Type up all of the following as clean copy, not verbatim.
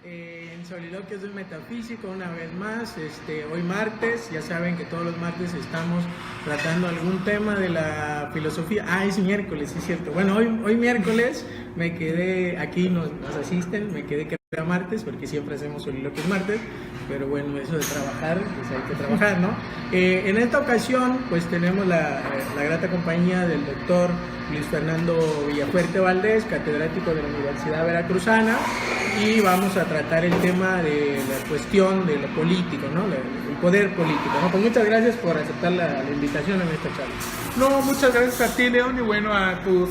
En Soliloquios del Metafísico una vez más, hoy martes, ya saben que todos los martes estamos tratando algún tema de la filosofía. Es miércoles, sí es cierto. Bueno, hoy miércoles me quedé, aquí nos asisten, me quedé que era martes, porque siempre hacemos Soliloquios martes, pero bueno, eso de trabajar, pues hay que trabajar, ¿no? En esta ocasión, pues tenemos la grata compañía del doctor Luis Fernando Villafuerte Valdés, catedrático de la Universidad Veracruzana, y vamos a tratar el tema de la cuestión de lo político, ¿no? El poder político, ¿no? Pues muchas gracias por aceptar la invitación en esta charla. No, muchas gracias a ti, León, y bueno, a tus,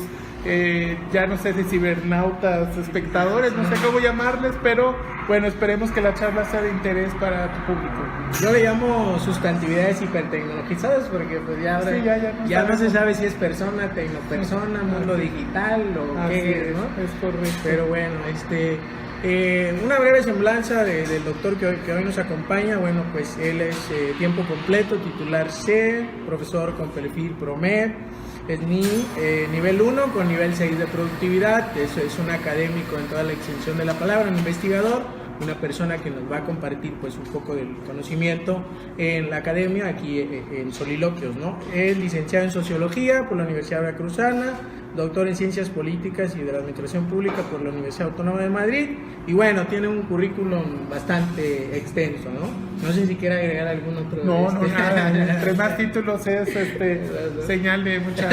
ya no sé si cibernautas, espectadores, no sé cómo llamarles, pero bueno, esperemos que la charla sea de interés para tu público. Yo le llamo sustantividades hipertecnologizadas porque pues ya ahora sí, ya no se sabe si es persona, tecnopersona, mundo digital o qué, ¿no? Es correcto. Pero bueno, una breve semblanza del doctor que hoy nos acompaña. Bueno, pues él es tiempo completo, titular C, profesor con perfil PROMED, es nivel 1 con nivel 6 de productividad. Eso es un académico en toda la extensión de la palabra, un investigador, una persona que nos va a compartir pues un poco del conocimiento en la academia aquí en Soliloquios, ¿no? Es licenciado en Sociología por la Universidad Veracruzana, doctor en Ciencias Políticas y de la Administración Pública por la Universidad Autónoma de Madrid, y bueno, tiene un currículum bastante extenso, ¿no? No sé si quiere agregar algún otro. No, nada, entre más títulos es señal de mucha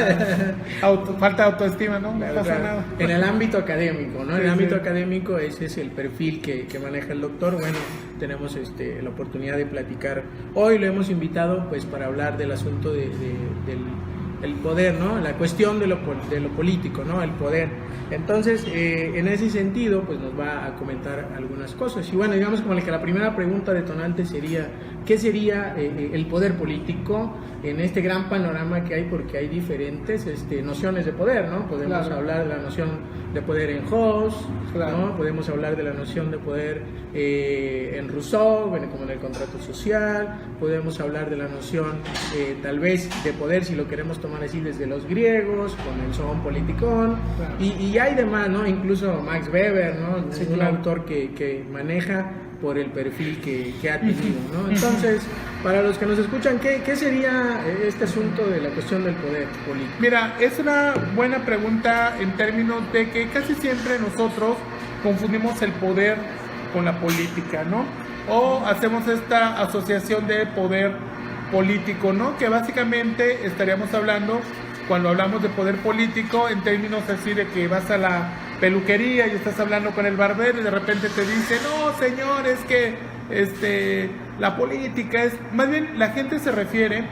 falta de autoestima, ¿no? No pasa nada. En el ámbito académico, ¿no? En el ámbito académico ese es el perfil que maneja el doctor. Bueno, tenemos la oportunidad de platicar. Hoy lo hemos invitado pues para hablar del asunto del poder, ¿no? La cuestión de lo político, ¿no? El poder. Entonces, en ese sentido, pues nos va a comentar algunas cosas. Y bueno, digamos como que la primera pregunta detonante sería, ¿qué sería el poder político en este gran panorama que hay? Porque hay diferentes nociones de poder, ¿no? Podemos hablar de la noción de poder en Hobbes, ¿no? Podemos hablar de la noción de poder en Rousseau, bueno, como en el contrato social. Podemos hablar de la noción tal vez de poder, si lo queremos tomar así, desde los griegos, con el Zoon Politikon, y hay demás, ¿no? Incluso Max Weber, ¿no? Sí, un autor que maneja por el perfil que ha tenido, ¿no? Entonces, para los que nos escuchan, ¿qué sería este asunto de la cuestión del poder político? Mira, es una buena pregunta en términos de que casi siempre nosotros confundimos el poder con la política, ¿no? O hacemos esta asociación de poder político, ¿no? Que básicamente estaríamos hablando, cuando hablamos de poder político, en términos así de que vas a la peluquería y estás hablando con el barbero y de repente te dice, no, señor, es que la política es... Más bien, la gente se refiere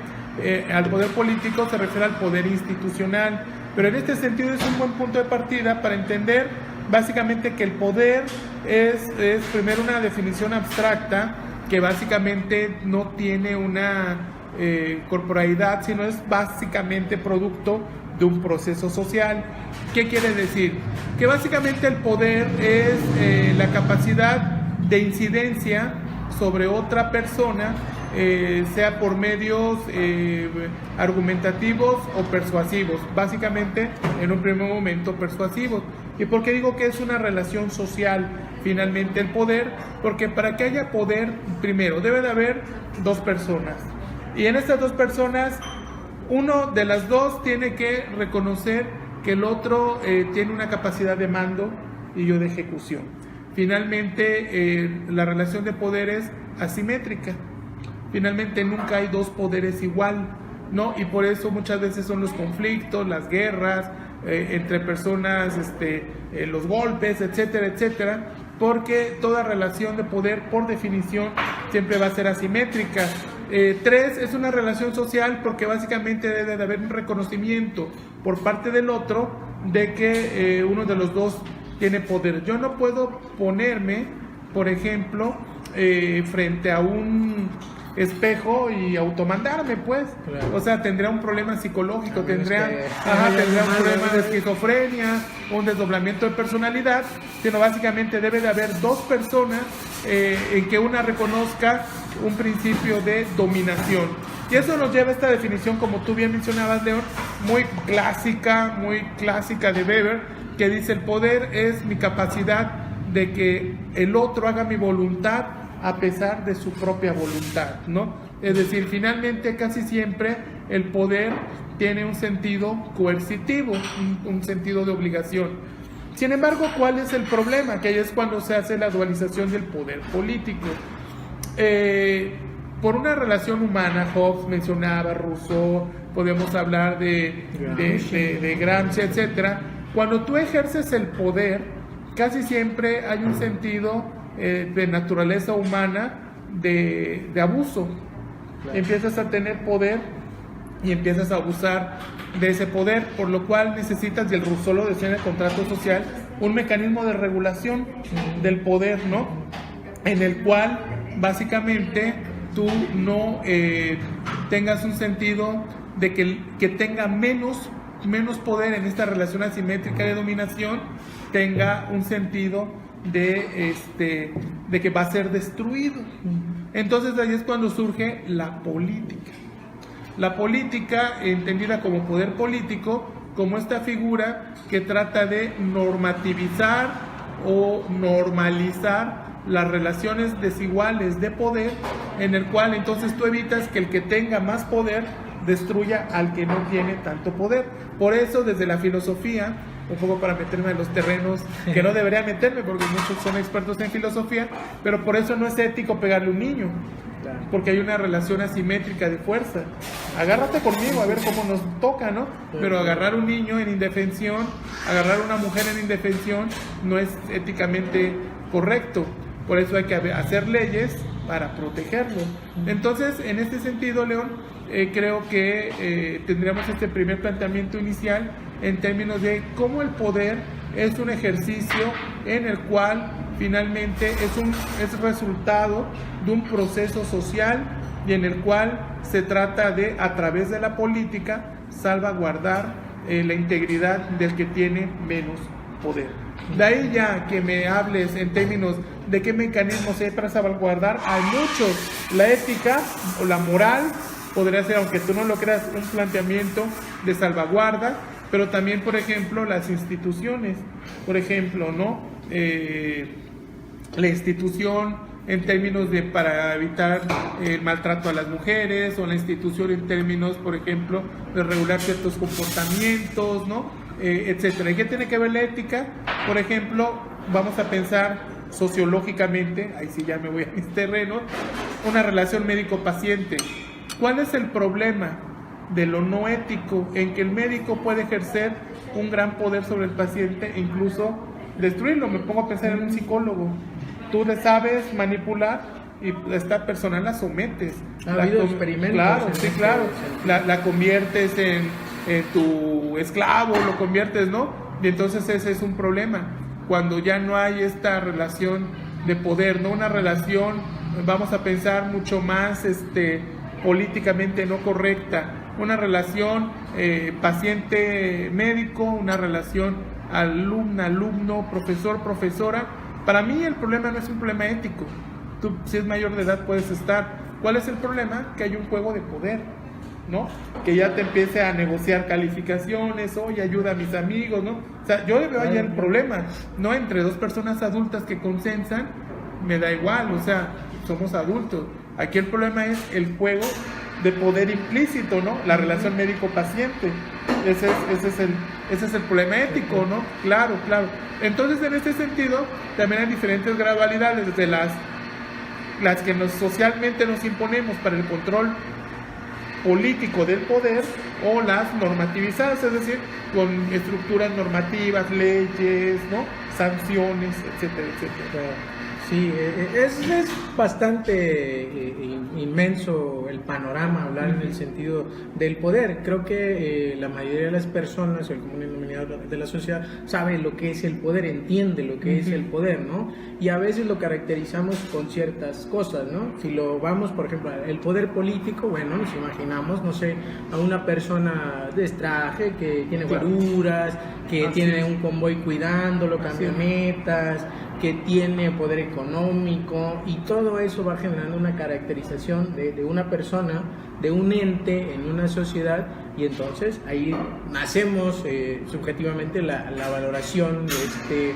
al poder político, se refiere al poder institucional, pero en este sentido es un buen punto de partida para entender básicamente que el poder es primero una definición abstracta que básicamente no tiene una corporalidad, sino es básicamente producto de un proceso social. ¿Qué quiere decir? Que básicamente el poder es la capacidad de incidencia sobre otra persona, sea por medios argumentativos o persuasivos, básicamente en un primer momento persuasivos. ¿Y por qué digo que es una relación social finalmente el poder? Porque para que haya poder, primero debe de haber dos personas, y en estas dos personas uno de las dos tiene que reconocer que el otro tiene una capacidad de mando y yo de ejecución. Finalmente la relación de poder es asimétrica. Finalmente nunca hay dos poderes igual, ¿no? Y por eso muchas veces son los conflictos, las guerras entre personas, los golpes, etcétera, etcétera, porque toda relación de poder, por definición, siempre va a ser asimétrica. 3 es una relación social porque básicamente debe de haber un reconocimiento por parte del otro de que uno de los dos tiene poder. Yo no puedo ponerme, por ejemplo, frente a un espejo y automandarme, pues. Claro. O sea, tendría un problema psicológico, tendría un problema de esquizofrenia, un desdoblamiento de personalidad, sino básicamente debe de haber dos personas en que una reconozca un principio de dominación. Y eso nos lleva a esta definición, como tú bien mencionabas, León, muy clásica de Weber, que dice: el poder es mi capacidad de que el otro haga mi voluntad a pesar de su propia voluntad, ¿no? Es decir, finalmente casi siempre el poder tiene un sentido coercitivo, un sentido de obligación. Sin embargo, ¿cuál es el problema? Que ahí es cuando se hace la dualización del poder político. Por una relación humana, Hobbes mencionaba, Rousseau, podemos hablar de Gramsci, etc. Cuando tú ejerces el poder, casi siempre hay un sentido de naturaleza humana de abuso. Claro. Empiezas a tener poder y empiezas a abusar de ese poder, por lo cual necesitas, y el Rousseau lo decía en el contrato social, un mecanismo de regulación del poder, ¿no? En el cual básicamente tú no tengas un sentido de que tenga menos poder en esta relación asimétrica de dominación, tenga un sentido de que va a ser destruido. Entonces ahí es cuando surge la política. La política, entendida como poder político, como esta figura que trata de normativizar o normalizar las relaciones desiguales de poder, en el cual entonces tú evitas que el que tenga más poder destruya al que no tiene tanto poder. Por eso, desde la filosofía, un poco para meterme en los terrenos que no debería meterme porque muchos son expertos en filosofía, pero por eso no es ético pegarle a un niño, porque hay una relación asimétrica de fuerza. Agárrate conmigo a ver cómo nos toca, ¿no? Pero agarrar a un niño en indefensión, agarrar a una mujer en indefensión no es éticamente correcto. Por eso hay que hacer leyes para protegerlo. Entonces, en este sentido, León, creo que tendríamos este primer planteamiento inicial en términos de cómo el poder es un ejercicio en el cual finalmente es resultado de un proceso social y en el cual se trata de, a través de la política, salvaguardar la integridad del que tiene menos poder. De ahí ya que me hables en términos de qué mecanismos hay para salvaguardar, hay muchos. La ética o la moral podría ser, aunque tú no lo creas, un planteamiento de salvaguarda, pero también, por ejemplo, las instituciones. Por ejemplo, ¿no? La institución en términos de para evitar el maltrato a las mujeres, o la institución en términos, por ejemplo, de regular ciertos comportamientos, ¿no? Etcétera. ¿Y qué tiene que ver la ética? Por ejemplo, vamos a pensar sociológicamente, ahí sí ya me voy a mis terrenos, una relación médico-paciente. ¿Cuál es el problema de lo no ético en que el médico puede ejercer un gran poder sobre el paciente e incluso destruirlo? Me pongo a pensar en un psicólogo. Tú le sabes manipular y esta persona la sometes. Ha habido experimentos. Claro, sí, claro. La conviertes en tu esclavo, lo conviertes, ¿no? Y entonces ese es un problema. Cuando ya no hay esta relación de poder, ¿no? Una relación, vamos a pensar mucho más políticamente no correcta. Una relación paciente-médico, una relación alumno, profesor-profesora. Para mí el problema no es un problema ético. Tú, si es mayor de edad, puedes estar. ¿Cuál es el problema? Que hay un juego de poder, ¿no? Que ya te empiece a negociar calificaciones, oye, ayuda a mis amigos, ¿no? O sea, yo le veo ahí el problema, ¿no? Entre dos personas adultas que consensan, me da igual, o sea, somos adultos. Aquí el problema es el juego de poder implícito, ¿no? La relación médico-paciente. Ese es el problema ético, ¿no? Claro. Entonces, en este sentido, también hay diferentes gradualidades, desde las que socialmente nos imponemos para el control político del poder, o las normativizadas, es decir, con estructuras normativas, leyes, ¿no? Sanciones, etcétera. Sí, es bastante inmenso el panorama, hablar en el sentido del poder. Creo que la mayoría de las personas, el común denominador de la sociedad, sabe lo que es el poder, entiende lo que es el poder, ¿no? Y a veces lo caracterizamos con ciertas cosas, ¿no? Si lo vamos, por ejemplo, el poder político, bueno, nos imaginamos, no sé, a una persona de traje que tiene guaruras, que tiene un convoy cuidándolo, camionetas, que tiene poder económico, y todo eso va generando una caracterización de una persona, de un ente en una sociedad y entonces ahí hacemos subjetivamente la valoración de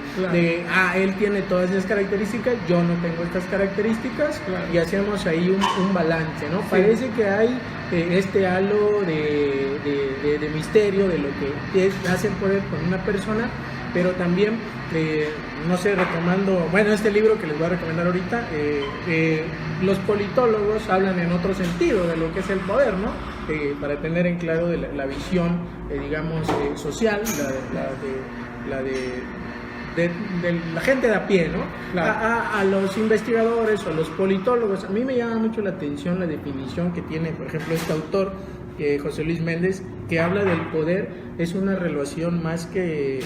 él tiene todas esas características, yo no tengo estas características, y hacemos ahí un balance, ¿no? Sí. Parece que hay este halo de misterio de lo que hace el poder con una persona, pero también, no sé, retomando, bueno, este libro que les voy a recomendar ahorita, los politólogos hablan en otro sentido de lo que es el poder, ¿no? Para tener en claro de la visión, digamos, social, la de la gente de a pie, ¿no? Claro. A los investigadores o a los politólogos, a mí me llama mucho la atención la definición que tiene, por ejemplo, este autor, José Luis Méndez, que habla del poder, es una relación más que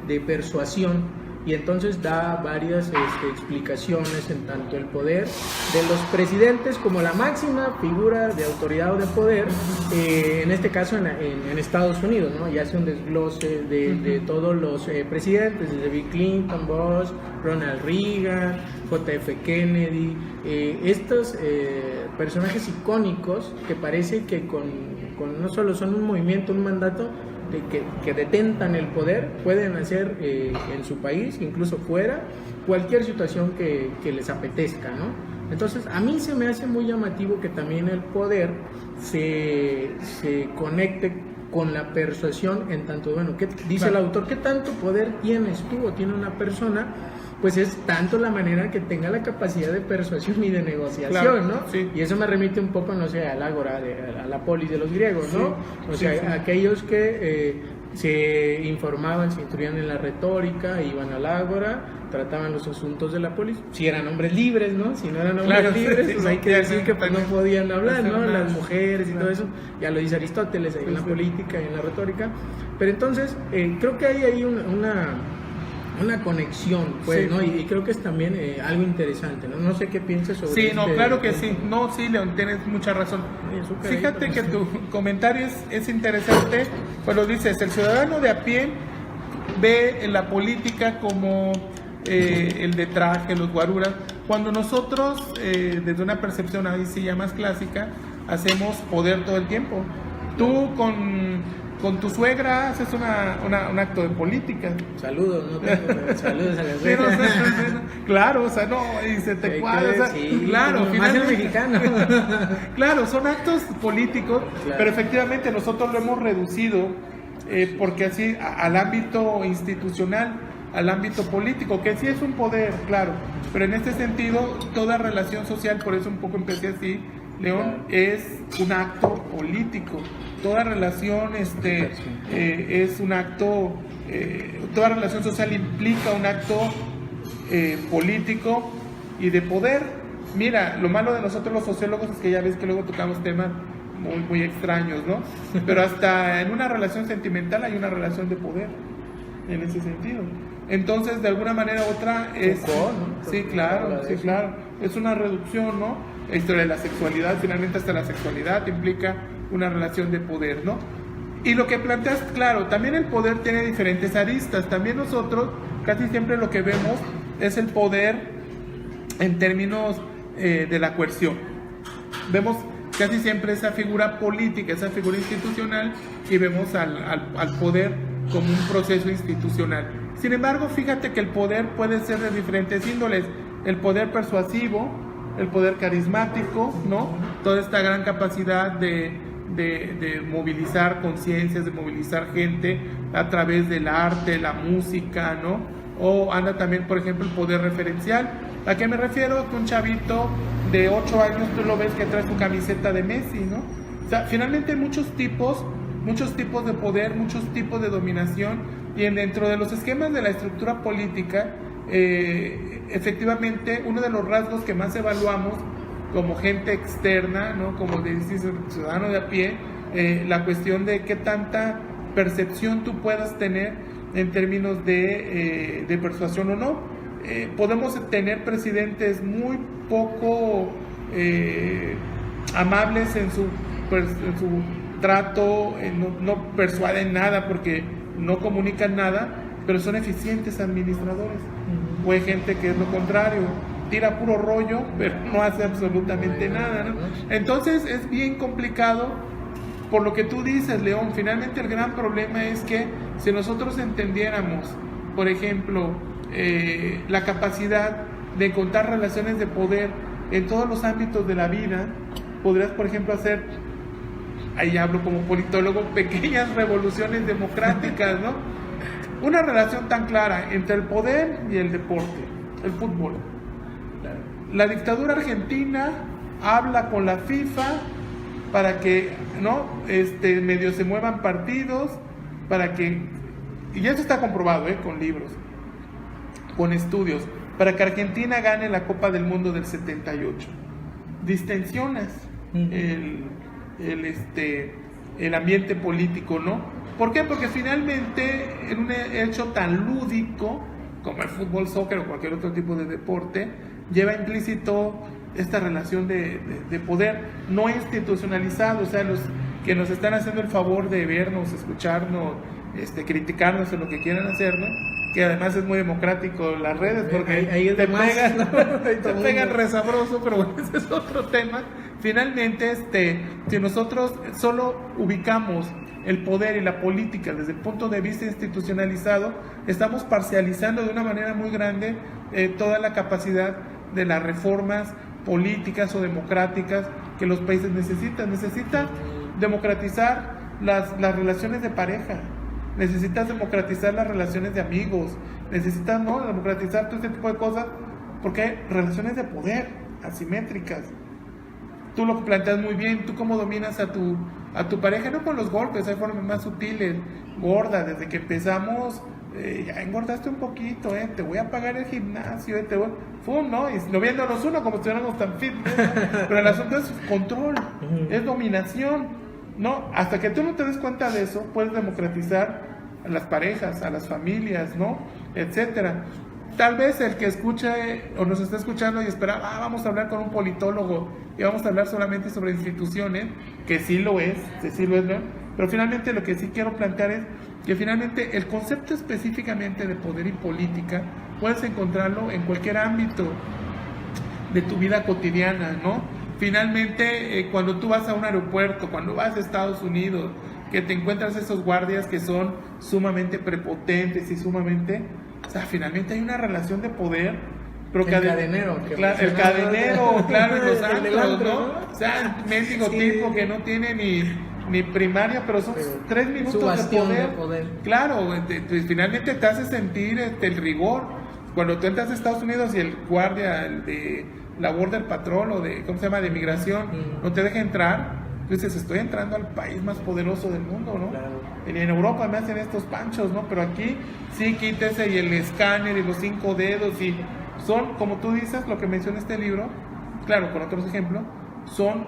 de persuasión, y entonces da varias explicaciones en tanto el poder de los presidentes como la máxima figura de autoridad o de poder, en este caso en Estados Unidos, ¿no? Y hace un desglose de todos los presidentes, desde Bill Clinton, Bush, Ronald Reagan, JF Kennedy, estos personajes icónicos que parece que con no solo son un movimiento, un mandato, que detentan el poder, pueden hacer en su país, incluso fuera, cualquier situación que les apetezca, ¿no? Entonces, a mí se me hace muy llamativo que también el poder se conecte con la persuasión, en tanto, bueno, ¿qué dice el autor? ¿Qué tanto poder tienes tú o tiene una persona? Pues es tanto la manera que tenga la capacidad de persuasión y de negociación, ¿no? Sí. Y eso me remite un poco, no sé, al ágora, a la polis de los griegos, ¿no? Sí, o sea, aquellos que se informaban, se instruían en la retórica, iban al ágora, trataban los asuntos de la polis, si eran hombres libres, ¿no? Si no eran hombres libres, pues hay que decir que pues no podían hablar, ¿no? Las mujeres y todo eso, ya lo dice Aristóteles ahí en la política y en la retórica. Pero entonces, creo que hay ahí una conexión, pues, ¿no? Y creo que es también algo interesante, ¿no? No sé qué piensas sobre Sí, no, claro que sí. No, sí, León, tienes mucha razón. Fíjate que tu comentario es interesante, pues lo dices, el ciudadano de a pie ve en la política como el de traje, los guaruras, cuando nosotros, desde una percepción ahí sí ya más clásica, hacemos poder todo el tiempo. Tú con tu suegra haces un acto de política. Saludos, ¿no? Saludos a la suegra. Claro, o sea, no, y se te cuadra, o sea, sí, claro, finalmente mexicano. Claro, son actos políticos, claro. Pero efectivamente nosotros lo hemos reducido porque así al ámbito institucional, al ámbito político, que sí es un poder, claro, pero en este sentido toda relación social, por eso un poco empecé así, León, es un acto político. Toda relación es un acto, toda relación social implica un acto político y de poder. Mira, lo malo de nosotros los sociólogos es que ya ves que luego tocamos temas muy, muy extraños, ¿no? Pero hasta en una relación sentimental hay una relación de poder, en ese sentido. Entonces, de alguna manera u otra es... Foucault, ¿no? Sí, claro, es una reducción, ¿no? Esto de la sexualidad, finalmente hasta la sexualidad implica una relación de poder, ¿no? Y lo que planteas, claro, también el poder tiene diferentes aristas. También nosotros casi siempre lo que vemos es el poder en términos de la coerción. Vemos casi siempre esa figura política, esa figura institucional, y vemos al poder como un proceso institucional. Sin embargo, fíjate que el poder puede ser de diferentes índoles. El poder persuasivo, el poder carismático, ¿no? Toda esta gran capacidad de movilizar conciencias, de movilizar gente a través del arte, la música, ¿no? O anda también, por ejemplo, el poder referencial. ¿A qué me refiero? Que un chavito de 8 años tú lo ves que trae tu camiseta de Messi, ¿no? O sea, finalmente hay muchos tipos de poder, muchos tipos de dominación, y dentro de los esquemas de la estructura política, efectivamente, uno de los rasgos que más evaluamos como gente externa, ¿no? Como dices, ciudadano de a pie, la cuestión de qué tanta percepción tú puedas tener en términos de persuasión o no. Podemos tener presidentes muy poco amables en su trato, no persuaden nada porque no comunican nada, pero son eficientes administradores. O hay gente que es lo contrario, tira puro rollo, pero no hace absolutamente nada, ¿no? Entonces es bien complicado por lo que tú dices, León, finalmente el gran problema es que si nosotros entendiéramos, por ejemplo, la capacidad de encontrar relaciones de poder en todos los ámbitos de la vida, podrías, por ejemplo, hacer, ahí hablo como politólogo, pequeñas revoluciones democráticas, ¿no? Una relación tan clara entre el poder y el deporte, el fútbol. La dictadura argentina habla con la FIFA para que, ¿no? Medio se muevan partidos, para que, y eso está comprobado, con libros, con estudios, para que Argentina gane la Copa del Mundo del 78. Distensionas el ambiente político, ¿no? ¿Por qué? Porque finalmente en un hecho tan lúdico como el fútbol, soccer o cualquier otro tipo de deporte, lleva implícito esta relación de poder no institucionalizado. O sea, los que nos están haciendo el favor de vernos, escucharnos, criticarnos en lo que quieran hacer, ¿no? Que además es muy democrático las redes, porque ahí te más, pegan, ¿no? te pegan resabroso, pero bueno, ese es otro tema. Finalmente, si nosotros solo ubicamos el poder y la política desde el punto de vista institucionalizado, estamos parcializando de una manera muy grande toda la capacidad de las reformas políticas o democráticas que los países necesitan. Necesitan democratizar las relaciones de pareja, necesitas democratizar las relaciones de amigos, necesitas, ¿no?, democratizar todo este tipo de cosas, porque hay relaciones de poder asimétricas. Tú lo planteas muy bien. Tú cómo dominas a tu pareja, no con los golpes, hay formas más sutiles. Gorda, desde que empezamos, ya engordaste un poquito, te voy a pagar el gimnasio, ¿no? Y no viéndonos uno como si estuviéramos tan fit, ¿no? Pero el asunto es control, es dominación, ¿no? Hasta que tú no te des cuenta de eso, puedes democratizar a las parejas, a las familias, ¿no?, etcétera. Tal vez el que escuche o nos está escuchando y espera, vamos a hablar con un politólogo y vamos a hablar solamente sobre instituciones, que sí lo es, ¿no? Pero finalmente lo que sí quiero plantear es que finalmente el concepto específicamente de poder y política puedes encontrarlo en cualquier ámbito de tu vida cotidiana, ¿no? Finalmente, cuando tú vas a un aeropuerto, cuando vas a Estados Unidos, que te encuentras esos guardias que son sumamente prepotentes y sumamente... O sea, finalmente hay una relación de poder, pero el cadenero, el cadenero, claro, en los antros, ¿no? ¿no? O sea, mendigo tipo que no tiene ni primaria, pero son 3 minutos su bastión de poder. Claro, pues, finalmente te hace sentir el rigor. Cuando tú entras a Estados Unidos y el guardia de la Border Patrol o de, ¿cómo se llama?, de migración, no te deja entrar, tú dices, estoy entrando al país más poderoso del mundo, ¿no? Claro. Y en Europa me hacen estos panchos, ¿no? Pero aquí sí, quítese y el escáner y los 5 dedos y son, como tú dices, lo que menciona este libro, claro, con otros ejemplos, son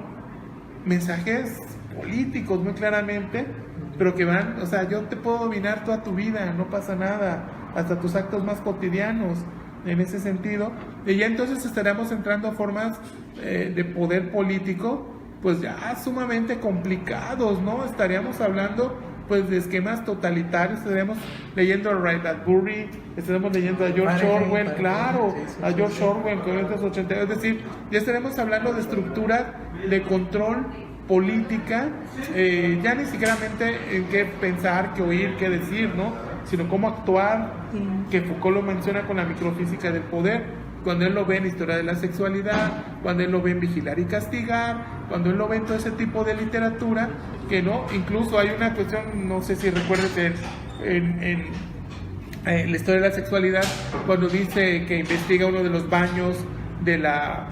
mensajes políticos muy claramente, pero que van, o sea, yo te puedo dominar toda tu vida, no pasa nada, hasta tus actos más cotidianos, en ese sentido, y ya entonces estaremos entrando a formas de poder político, pues ya sumamente complicados, ¿no? Estaríamos hablando pues de esquemas totalitarios, estaríamos leyendo a Ray Bradbury, estaremos leyendo a George Orwell, claro, a George Orwell con estos 80, es decir, ya estaremos hablando de estructuras de control política, ya ni siquiera en qué pensar, qué oír, qué decir, ¿no?, sino cómo actuar, que Foucault lo menciona con la microfísica del poder, cuando él lo ve en la historia de la sexualidad, cuando él lo ve en Vigilar y Castigar, cuando él lo ve en todo ese tipo de literatura, que no, incluso hay una cuestión, no sé si recuerdes en la historia de la sexualidad, cuando dice que investiga uno de los baños de la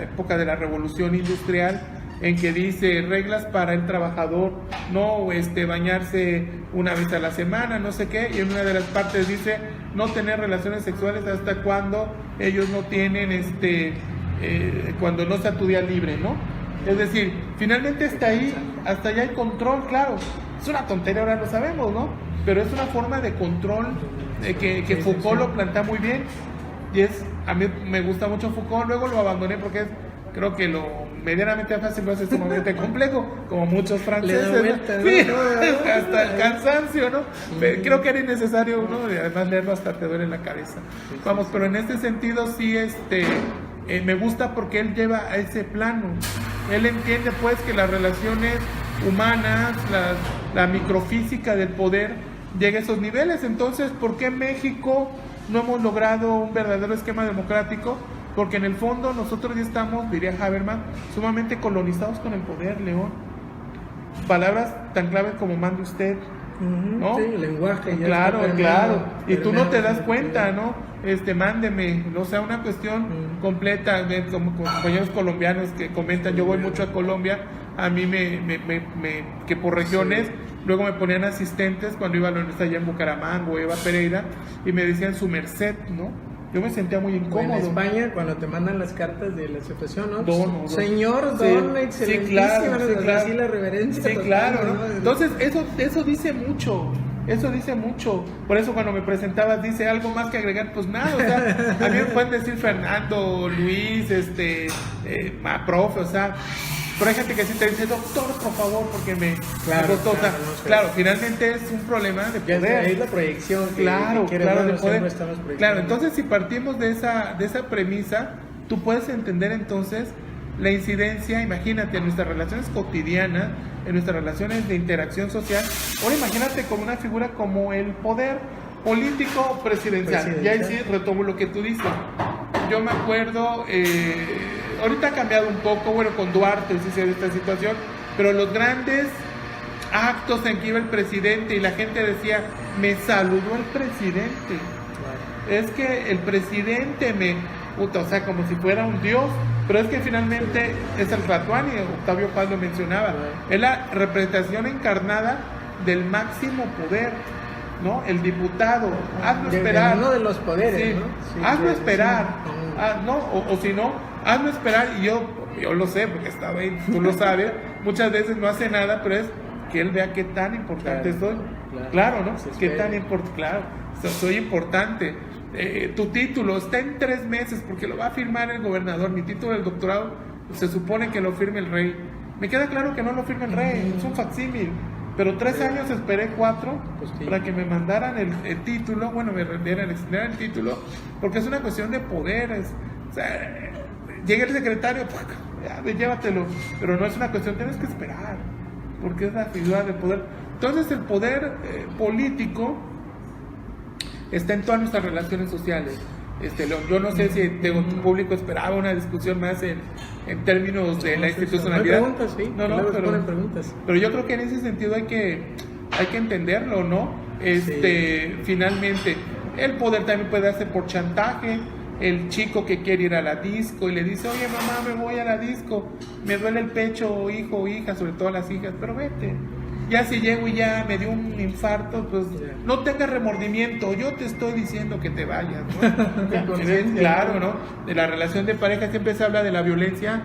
época de la Revolución Industrial, en que dice reglas para el trabajador, no bañarse una vez a la semana, no sé qué, y en una de las partes dice no tener relaciones sexuales hasta cuando ellos no tienen cuando no sea tu día libre, ¿no? Es decir, finalmente hasta allá hay control, claro, es una tontería, ahora lo sabemos, ¿no? Pero es una forma de control que Foucault lo plantea muy bien, y a mí me gusta mucho Foucault, luego lo abandoné porque creo que lo medianamente fácil lo hace sumamente complejo, como muchos franceses, vuelta, ¿no? Sí, hasta el cansancio, ¿no? Creo que era innecesario, ¿no? Y además leerlo hasta te duele la cabeza. Vamos, pero en este sentido sí, me gusta porque él lleva a ese plano. Él entiende pues que las relaciones humanas, la microfísica del poder llega a esos niveles. Entonces, ¿por qué en México no hemos logrado un verdadero esquema democrático? Porque en el fondo nosotros ya estamos, diría Habermas, sumamente colonizados con el poder, León. Palabras tan claves como mande usted, ¿no? Sí, el lenguaje. Claro, claro. Y tú no te das cuenta, ¿no? Mándeme, o sea, una cuestión completa, como compañeros colombianos que comentan, yo voy mucho a Colombia, a mí que por regiones, luego me ponían asistentes cuando iba a la universidad allá en Bucaramanga o iba a Pereira, y me decían su merced, ¿no? Yo me sentía muy incómodo. En España, cuando te mandan las cartas de la asociación, ¿no? Don. Señor, sí, don, excelentísimo, sí, claro. así la reverencia. Sí, total, claro, ¿no? Entonces, eso dice mucho. Eso dice mucho. Por eso cuando me presentabas, dice algo más que agregar, pues nada, o sea, a mí me pueden decir Fernando, Luis, profe, o sea, pero hay gente que sí te dice, doctor, por favor, porque Claro, doctor, claro, o sea, no sé. claro, finalmente es un problema de Ya poder. es la proyección. Claro, que claro, de siempre poder. estamos proyectando. Claro, entonces si partimos de esa premisa, tú puedes entender entonces la incidencia, imagínate, en nuestras relaciones cotidianas, en nuestras relaciones de interacción social. Ahora imagínate con una figura como el poder político presidencial. Y ahí sí retomo lo que tú dices. Yo me acuerdo, ahorita ha cambiado un poco, bueno, con Duarte sí se ve esta situación, pero los grandes actos en que iba el presidente y la gente decía, me saludó el presidente. Es que el presidente o sea, como si fuera un dios, pero es que finalmente es el Ratuani, Octavio Paz lo mencionaba, es la representación encarnada del máximo poder, ¿no? El diputado, hazlo esperar. Uno de los poderes, sí, ¿no? Sí, hazlo sí, esperar, sí. ¿no? O si no, hazlo esperar, y yo lo sé, porque estaba ahí, tú lo sabes, muchas veces no hace nada, pero es que él vea qué tan importante soy. Claro, ¿no? Qué tan importante, claro, soy importante. Tu título está en 3 meses porque lo va a firmar el gobernador. Mi título del doctorado se supone que lo firme el rey. Me queda claro que no lo firma el rey, es un facsímil. Pero 3 años esperé 4 para que me mandaran el título, bueno, me extendieran el título, porque es una cuestión de poderes. O sea, llega el secretario, ya, llévatelo, pero no es una cuestión, tienes que esperar, porque es la figura del poder. Entonces el poder político está en todas nuestras relaciones sociales. Yo no sé si tu público esperaba una discusión más en términos de la institucionalidad. No, preguntas, sí. No, preguntas. Pero yo creo que en ese sentido hay que entenderlo, ¿no? Finalmente, el poder también puede hacer por chantaje. El chico que quiere ir a la disco y le dice, oye mamá, me voy a la disco, me duele el pecho, hijo o hija, sobre todo las hijas, pero vete. Ya si llego y ya me dio un infarto, pues no tengas remordimiento, yo te estoy diciendo que te vayas, ¿no? Claro, ¿no? De la relación de pareja siempre se habla de la violencia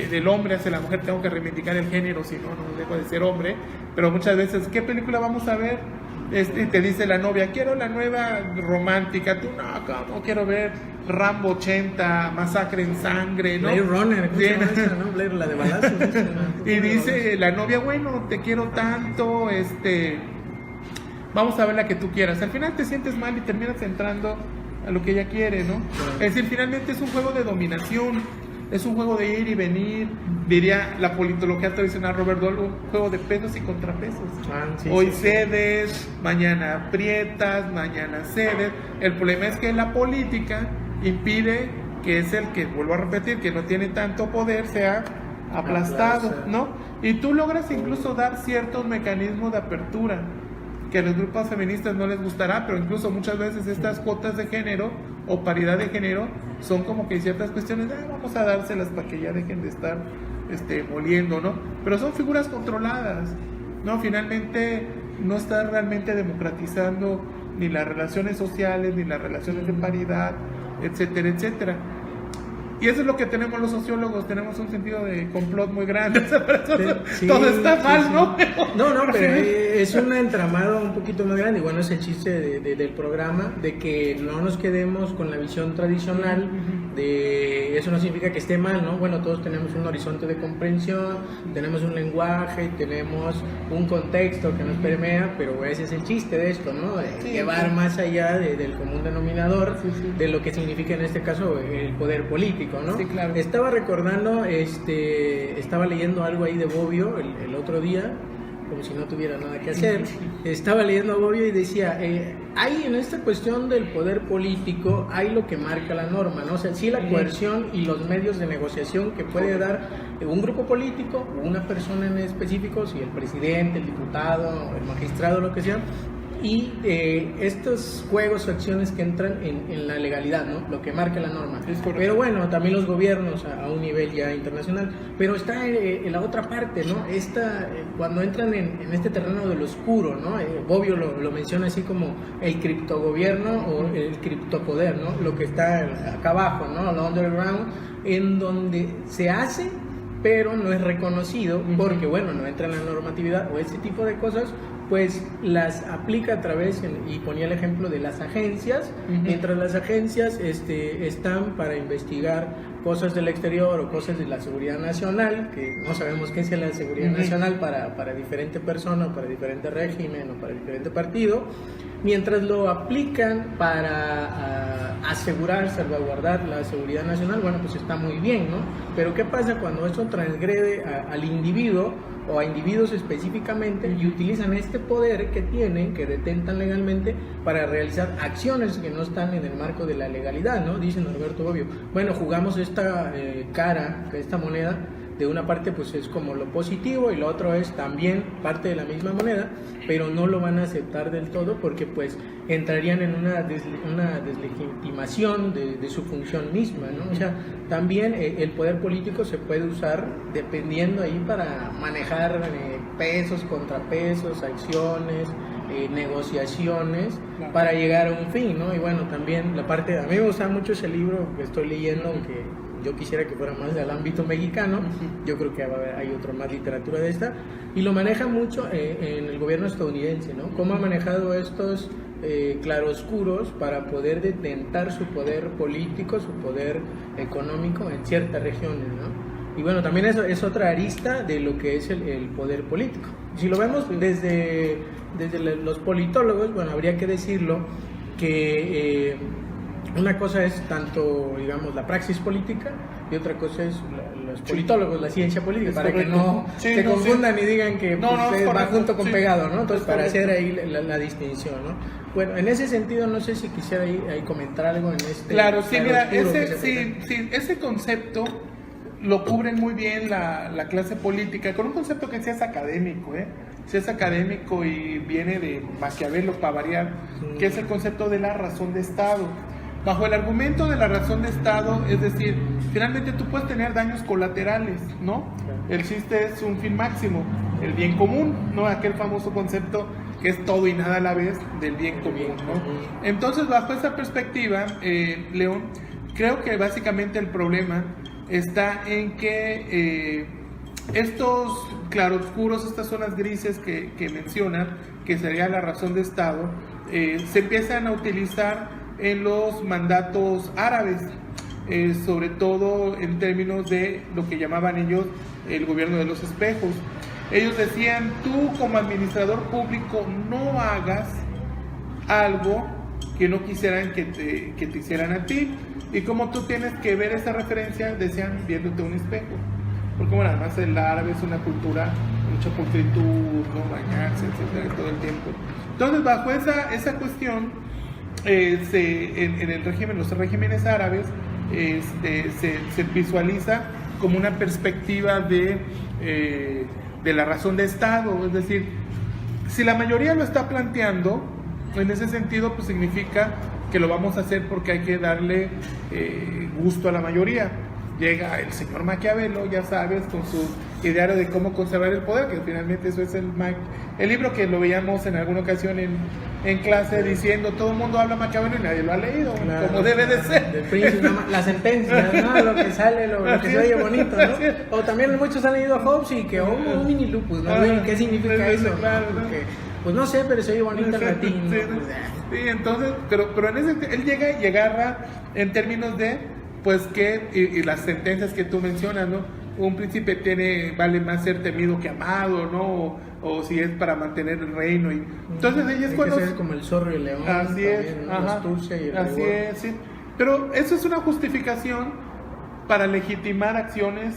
del hombre hacia la mujer, tengo que reivindicar el género, si no, no dejo de ser hombre, pero muchas veces, ¿qué película vamos a ver? Y te dice la novia, quiero la nueva romántica, tú no, ¿cómo? Quiero ver Rambo 80, Masacre en Sangre, ¿no? Blade Runner, ¿no? Blade, la de balazos. Y dice la novia, bueno, te quiero tanto, vamos a ver la que tú quieras. Al final te sientes mal y terminas entrando a lo que ella quiere, ¿no? Claro. Es decir, finalmente es un juego de dominación, es un juego de ir y venir, diría la politología tradicional Robert Dole, un juego de pesos y contrapesos. Hoy cedes, mañana aprietas, mañana cedes. El problema es que la política impide que es el que, vuelvo a repetir, que no tiene tanto poder, sea aplastado, ¿no? Y tú logras incluso dar ciertos mecanismos de apertura que a los grupos feministas no les gustará, pero incluso muchas veces estas cuotas de género o paridad de género son como que ciertas cuestiones, vamos a dárselas para que ya dejen de estar moliendo, ¿no? Pero son figuras controladas, ¿no? Finalmente no está realmente democratizando ni las relaciones sociales, ni las relaciones de paridad, etcétera, etcétera. Y eso es lo que tenemos los sociólogos, tenemos un sentido de complot muy grande, todo está mal, ¿no? No, pero es un entramado un poquito más grande, y bueno, es el chiste del programa, de que no nos quedemos con la visión tradicional eso no significa que esté mal, ¿no? Bueno, todos tenemos un horizonte de comprensión, tenemos un lenguaje, tenemos un contexto que nos permea, pero ese es el chiste de esto, ¿no? De llevar más allá del común denominador, de lo que significa en este caso el poder político, ¿no? Sí, claro. Estaba recordando, estaba leyendo algo ahí de Bobbio el otro día, como si no tuviera nada que hacer. Estaba leyendo a Bobbio y decía, hay en esta cuestión del poder político, hay lo que marca la norma, ¿no? O sea, sí la coerción y los medios de negociación que puede dar un grupo político o una persona en específico, si el presidente, el diputado, el magistrado, lo que sea, y estos juegos o acciones que entran en la legalidad, ¿no? Lo que marca la norma. Pero bueno, también los gobiernos a un nivel ya internacional, pero está en la otra parte, ¿no? Cuando entran en este terreno del oscuro, ¿no? Bobbio lo menciona así como el criptogobierno o el criptopoder, ¿no? Lo que está acá abajo, ¿no? Lo underground, en donde se hace pero no es reconocido porque, bueno, no entra en la normatividad o ese tipo de cosas, pues las aplica a través, y ponía el ejemplo de las agencias, mientras las agencias están para investigar cosas del exterior o cosas de la seguridad nacional, que no sabemos qué es la seguridad nacional para diferente persona, o para diferente régimen o para diferente partido, mientras lo aplican para asegurar, salvaguardar la seguridad nacional, bueno, pues está muy bien, ¿no? Pero ¿qué pasa cuando eso transgrede al individuo o a individuos específicamente y utilizan este poder que tienen, que detentan legalmente, para realizar acciones que no están en el marco de la legalidad, ¿no? Dice Norberto Bobbio. Bueno, jugamos esta esta moneda. De una parte pues es como lo positivo y lo otro es también parte de la misma moneda, pero no lo van a aceptar del todo porque pues entrarían en una deslegitimación de su función misma, ¿no? O sea, también el poder político se puede usar dependiendo ahí para manejar pesos, contrapesos, acciones, negociaciones, claro, para llegar a un fin, ¿no? Y bueno, también la parte, a mí me gusta mucho ese libro que estoy leyendo, aunque yo quisiera que fuera más del ámbito mexicano, yo creo que hay otra más literatura de esta, y lo maneja mucho en el gobierno estadounidense, ¿no? Cómo ha manejado estos claroscuros para poder detentar su poder político, su poder económico en ciertas regiones, ¿no? Y bueno, también eso es otra arista de lo que es el poder político. Si lo vemos desde los politólogos, bueno, habría que decirlo que una cosa es tanto, digamos, la praxis política y otra cosa es los politólogos, la ciencia política, para que no se confundan y digan que va junto con pegado, ¿no? Entonces, para hacer ahí la distinción, ¿no? Bueno, en ese sentido, no sé si quisiera ahí comentar algo en este... Claro, sí, mira, ese concepto lo cubren muy bien la clase política, con un concepto que sí es académico, sí es académico y viene de Maquiavelo, para variar, que es el concepto de la razón de Estado. Bajo el argumento de la razón de Estado, es decir, finalmente tú puedes tener daños colaterales, ¿no? El chiste es un fin máximo, el bien común, ¿no? Aquel famoso concepto que es todo y nada a la vez del bien común, ¿no? Entonces, bajo esa perspectiva, León, creo que básicamente el problema está en que estos claroscuros, estas zonas grises que mencionan, que sería la razón de Estado, se empiezan a utilizar en los mandatos árabes, sobre todo en términos de lo que llamaban ellos el gobierno de los espejos. Ellos decían, tú como administrador público no hagas algo que no quisieran que te hicieran a ti, y como tú tienes que ver esa referencia, decían, viéndote un espejo, porque bueno, además el árabe es una cultura, mucha pulcritud, no bañarse, etcétera, todo el tiempo. Entonces, bajo esa cuestión, en el régimen, los regímenes árabes, se visualiza como una perspectiva de la razón de Estado, es decir, si la mayoría lo está planteando, en ese sentido, pues significa que lo vamos a hacer porque hay que darle gusto a la mayoría. Llega el señor Maquiavelo, ya sabes, con su ideario de cómo conservar el poder, que finalmente eso es el libro que lo veíamos en alguna ocasión en clase diciendo, todo el mundo habla Maquiavelo y nadie lo ha leído, claro, como debe de ser. Del príncipe, la sentencia, ¿no? Lo que sale, lo que se oye bonito, ¿no? O también muchos han leído a Hobbes y que un mini lupus, ¿no? ¿Qué significa eso? Claro, porque, pues no sé, pero se oye bonito en latín, ¿no? Sí, entonces, pero en ese, él llega y agarra en términos de pues que, y las sentencias que tú mencionas, ¿no? Un príncipe vale más ser temido que amado, ¿no? O si es para mantener el reino. Entonces ella es cuando... que ser como el zorro y el león. Así es, la astucia y el así rigor. es, sí. Pero eso es una justificación para legitimar acciones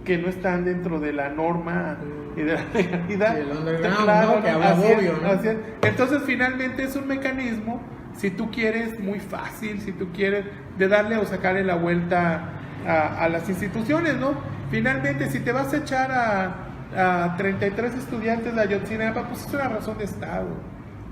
que no están dentro de la norma y de la legalidad. Sí, el underground, ¿no? Que habla obvio, ¿no? Así es. Entonces finalmente es un mecanismo, si tú quieres, muy fácil, si tú quieres, de darle o sacarle la vuelta a las instituciones, ¿no? Finalmente, si te vas a echar a 33 estudiantes de Ayotzinapa, pues es una razón de Estado,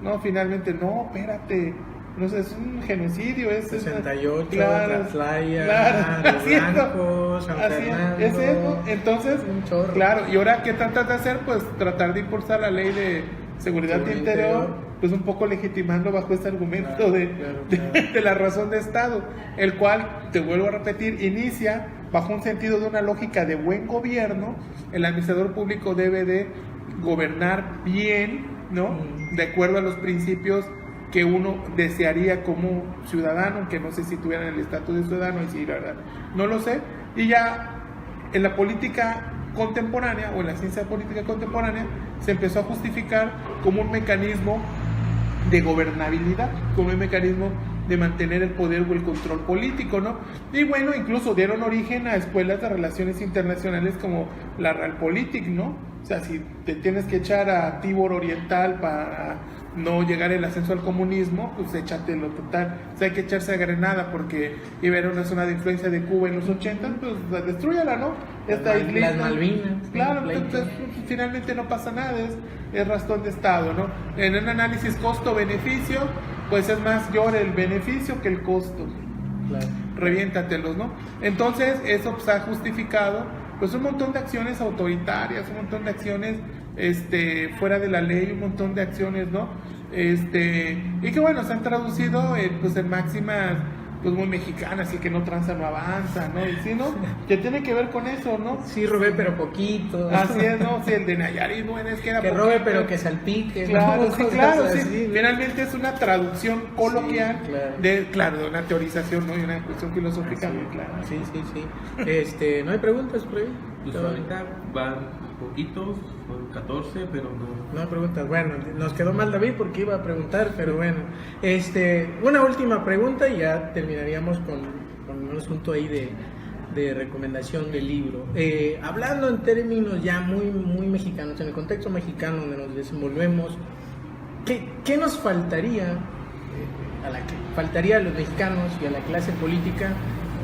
¿no? Finalmente, no, espérate, no sé, es un genocidio, es 68, claro, Tlaxcala, Río Blanco, San Fernando, es eso. Entonces, un chorro. claro, y ahora ¿qué tratas de hacer? Pues tratar de impulsar la ley de seguridad interior, pues un poco legitimando bajo este argumento claro, de la razón de Estado, el cual, te vuelvo a repetir, inicia bajo un sentido de una lógica de buen gobierno. El administrador público debe de gobernar bien, ¿no? De acuerdo a los principios que uno desearía como ciudadano, que no sé si tuvieran el estatus de ciudadano, y sí, la verdad, no lo sé. Y ya en la política contemporánea, o en la ciencia política contemporánea, se empezó a justificar como un mecanismo de gobernabilidad, como un mecanismo de mantener el poder o el control político, ¿no? Y bueno, incluso dieron origen a escuelas de relaciones internacionales como la Realpolitik, ¿no? O sea, si te tienes que echar a Timor Oriental para no llegar el ascenso al comunismo, pues échatelo total. O sea, hay que echarse a Grenada porque iba a haber una zona de influencia de Cuba en los 80, pues destrúyala, ¿no? Esta islita. Las Malvinas. Claro, entonces finalmente no pasa nada, es razón de Estado, ¿no? En un análisis costo-beneficio, pues es más llora el beneficio que el costo. Claro. Reviéntatelos, ¿no? Entonces eso pues ha justificado pues un montón de acciones autoritarias, un montón de acciones fuera de la ley, un montón de acciones, ¿no? Y que bueno, se han traducido pues en máximas pues muy mexicanas, y que no tranza no avanza, ¿no? Y sí, ¿no? Que tiene que ver con eso, ¿no? Sí, robé pero poquito. Así es, ¿no? Sí, el de Nayarit, no es que era que poquito. robe pero que salpique. Claro, ¿no? sí, claro, sí. Así, ¿no? Finalmente es una traducción coloquial sí, claro. De una teorización, ¿no? Y una cuestión filosófica muy clara. Sí, sí, sí. ¿No hay preguntas por ahí? Pues ahorita van poquitos, son 14, pero no. No hay preguntas. Bueno, nos quedó mal David porque iba a preguntar, pero bueno. Una última pregunta y ya terminaríamos con un asunto ahí de recomendación del libro. Hablando en términos ya muy, muy mexicanos, en el contexto mexicano donde nos desenvolvemos, ¿qué nos faltaría faltaría a los mexicanos y a la clase política